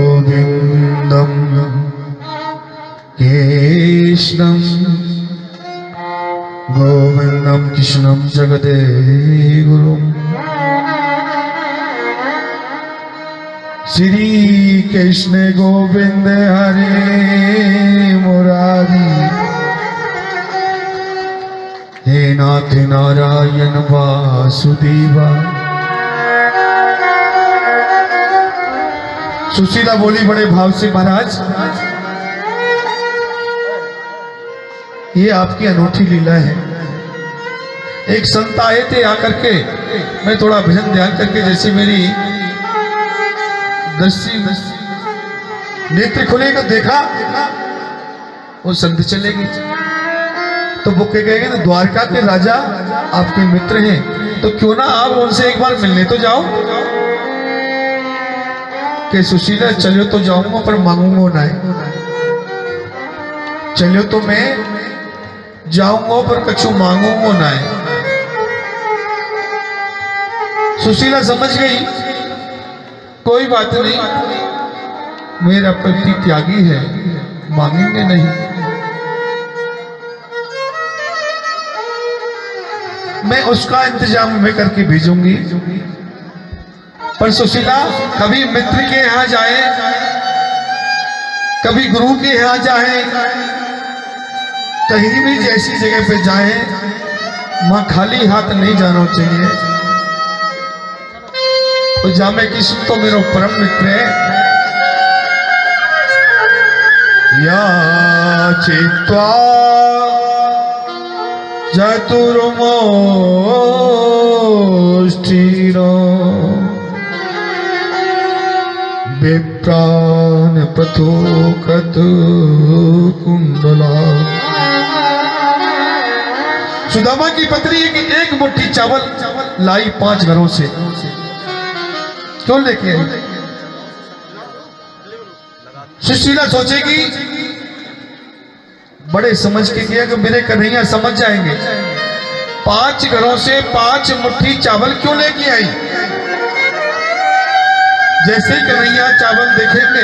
गोविंदम कृष्णम गोविंदम कृष्णम जगदे गुरुम श्री कृष्ण गोविंद हरे मुरारी हे नाथ नारायण वासुदेवा। सुशीला बोली बड़े भाव से, महाराज ये आपकी अनूठी लीला है। एक संत आए थे, आकर के मैं थोड़ा भजन ध्यान करके, जैसे मेरी दृष्टि नेत्र खुलेगा, देखा वो संत चले गए। तो वो कह गए ना, द्वारका के राजा आपके मित्र हैं, तो क्यों ना आप उनसे एक बार मिलने तो जाओ। कि सुशीला चलो तो जाऊंगा पर मांगूंगा ना, चलो तो मैं जाऊंगा पर कछु मांगूंगा ना। सुशीला समझ गई, कोई बात नहीं, मेरा पति त्यागी है, मांगेंगे नहीं। मैं उसका इंतजाम मैं करके भेजूंगी, पर सुशीला कभी मित्र के यहाँ जाए, कभी गुरु के यहाँ जाए, कहीं भी जैसी जगह पे जाए, मां खाली हाथ नहीं जाना चाहिए। तो जामे किस्म तो मेरा परम मित्र है। या चित्वा चतुर्मोष्ठिरो विप्रान प्रथोकत कुंडला। सुदामा की पत्नी है कि एक मुट्ठी चावल लाई 5 घरों से, क्यों लेके आई? सुशीला सोचेगी, बड़े समझ के किया कि मेरे कन्हैया समझ जाएंगे, 5 घरों से 5 मुट्ठी चावल क्यों लेके आई? जैसे ही कन्हैया चावल देखेंगे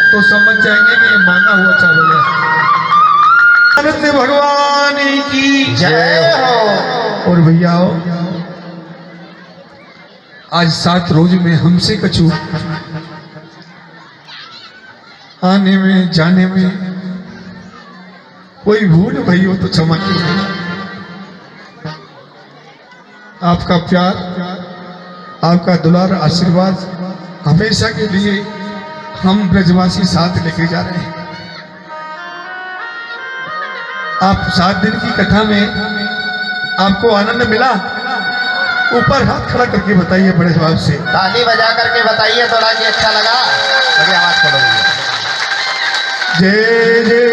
तो समझ जाएंगे कि ये मांगा हुआ चावल है। आनंद भगवान की जय हो। और भैया आज 7 रोज में हमसे कछु आने में जाने में कोई भूल भई हो तो क्षमा कीजिए। आपका प्यार, आपका दुलार आशीर्वाद हमेशा के लिए हम ब्रजवासी साथ लेके जा रहे हैं। आप 7 दिन की कथा में आपको आनंद मिला? ऊपर हाथ खड़ा करके बताइए बड़े भाव से। ताली बजा करके बताइए थोड़ा कि अच्छा लगा। अभी आवाज खोलो। जय जय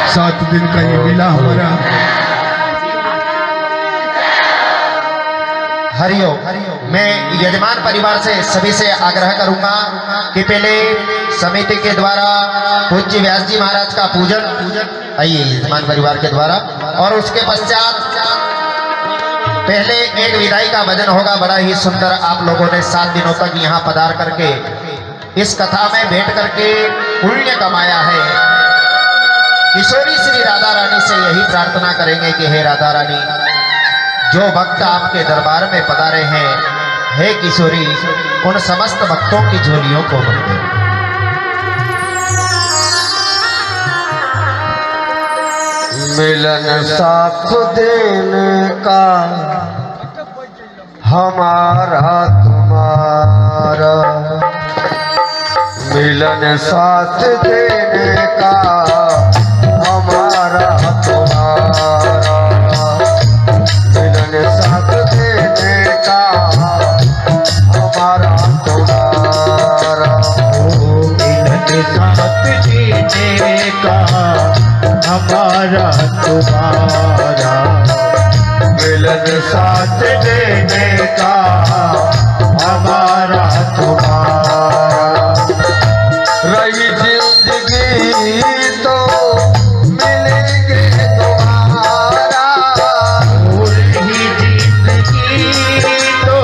7 दिन का ये मेला हमारा। हरिओम। मैं यजमान परिवार से सभी से आग्रह करूंगा कि पहले समिति के द्वारा पूज्य व्यास जी महाराज का पूजन आइए यजमान परिवार के द्वारा, और उसके पश्चात पहले एक विदाई का भजन होगा। बड़ा ही सुंदर आप लोगों ने 7 दिनों तक यहाँ पधार करके इस कथा में बैठ करके पुण्य कमाया है। किशोरी श्री राधा रानी से यही प्रार्थना करेंगे कि हे राधा रानी, जो भक्त आपके दरबार में पधारे हैं, हे किशोरी, उन समस्त भक्तों की झोलियों को भर दे। मिलन साथ देने का हमारा तुम्हारा, मिलन साथ देने का हमारा तुम्हारा, मिलन साथ देने का हमारा तुम्हारा, मिलन साथ जीने का हमारा तुम्हारा, मिलन साथ देने का हमारा तुम्हारा। रही जिंदगी तो मिलेंगे तुम्हारा, रही जिंदगी तो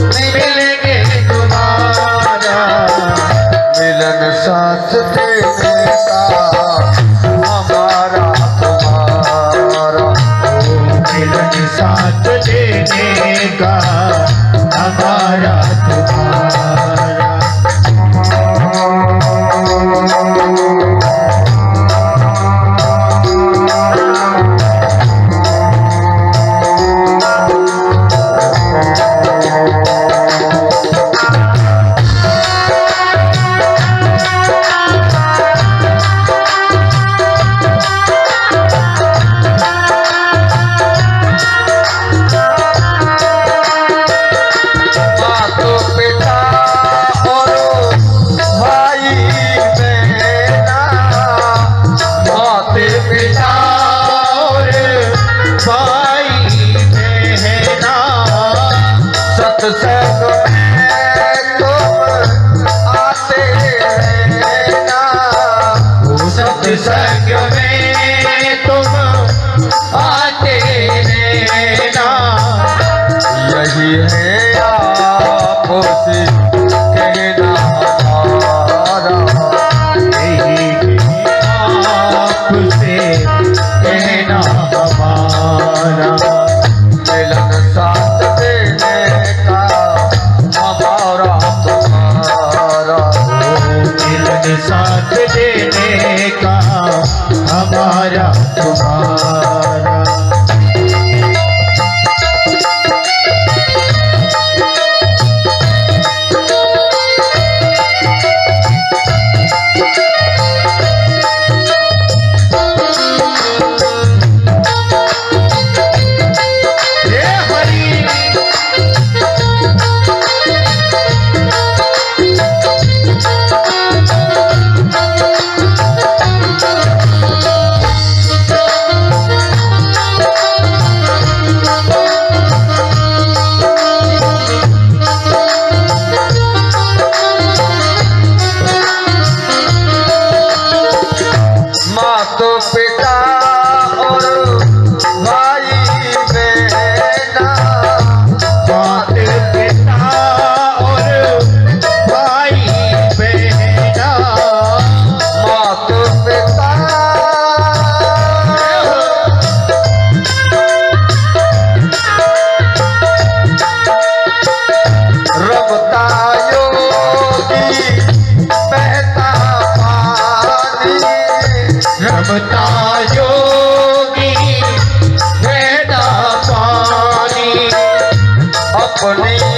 मिलेंगे तुम्हारा, मिलन साथ देने का हमारा तुम्हारा, मिलन साथ देने का हमारा तुम्हारा। अपने